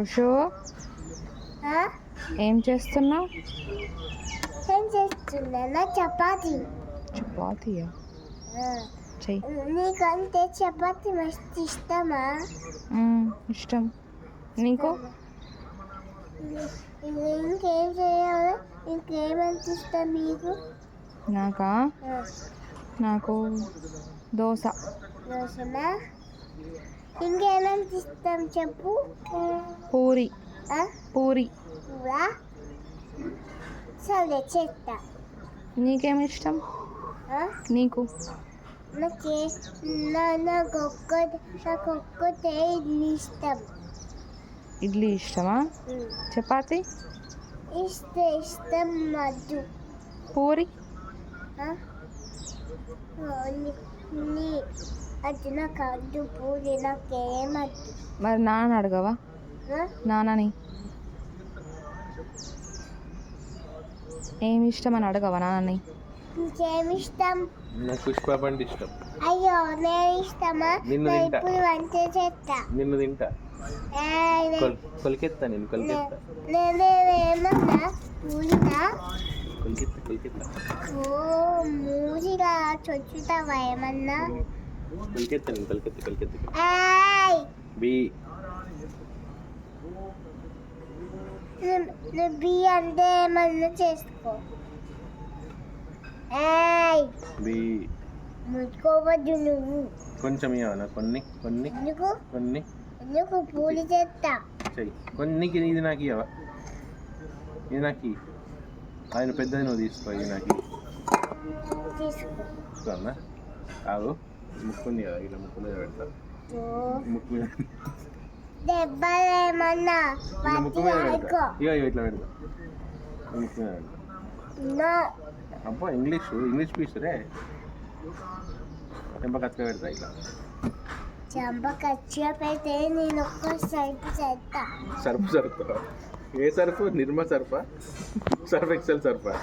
ఖుషు ఏం చేస్తున్నావు? ఏం చేస్తున్నా? చపాతి. చపాతీయా? చెయ్యి. నీకంటే చపాతి మస్తు ఇష్టమా? ఇష్టం. నీకు? ఇంకేం చేయాలి? ఇంకేమంత ఇష్టం మీకు? నాకా? నాకు దోశ. దోశనా? ఇంకేమంత ఇష్టం చెప్పు. పూరి. పూరి. పూరా? సరే చేస్తా. నీకేమి ఇష్టం? నీకు? నాకు ఒక్కటే ఇడ్లీ ఇష్టం. ఇడ్లీ ఇష్టమా? చపాతి? ఇష్టం వద్దు. పూరి? అది నాకు వద్దు. పూరి నాకేమద్దు. మరి నాన్న అడగవా? నాన్నని ఏమి ఇష్టం అని అడగవా నాన్నని? ఇంకేమి ఇష్టం? నాకు పుష్ప పండు ఇష్టం. అయ్యో నేను ఇష్టమా? ఇప్పుడు వంట చేస్తా. నిన్ను తింటా. కొలికెత్తా నేను కొలికెత్తా. నేనేమన్నా పూరినా? కొలికెత్తా. ఓ మూజిగా చొచ్చుతావా ఏమన్నా? కొలికెత్తా నేను కొలికెత్తా. బి బి అంటే ఏమన్నా చేసుకో. బి ముట్టుకోవద్దు నువ్వు. కొంచెం ఇవ్వనా? ఎందుకు పూరి చేస్తా. చెయ్యి కొన్నికి. ఇది నాకు ఇవ్వవా? ఇది నాకు ఆయన పెద్దది నువ్వు తీసుకో. ఇది నాకు తీసుకోన్నా? కాదు ముక్కుంది కదా, ఇలా ముక్కు మీద పెడతా. ముక్కు మీద దెబ్బలేమన్నా ముక్కు మీద పెడతా. ఇట్లా పెడతా. ముక్కు మీద పెడతా. అబ్బా ఇంగ్లీష్ పీస్ రే. చెంప కచ్చ పెడతా. ఇట్లా చెంప కచ్చ పెడితే నేను ఒక్క సర్ఫ్ చేస్తా. సర్ఫ్ ఏ సర్ఫ్? నిర్మా సర్ఫా? Surf Excel Sarafa?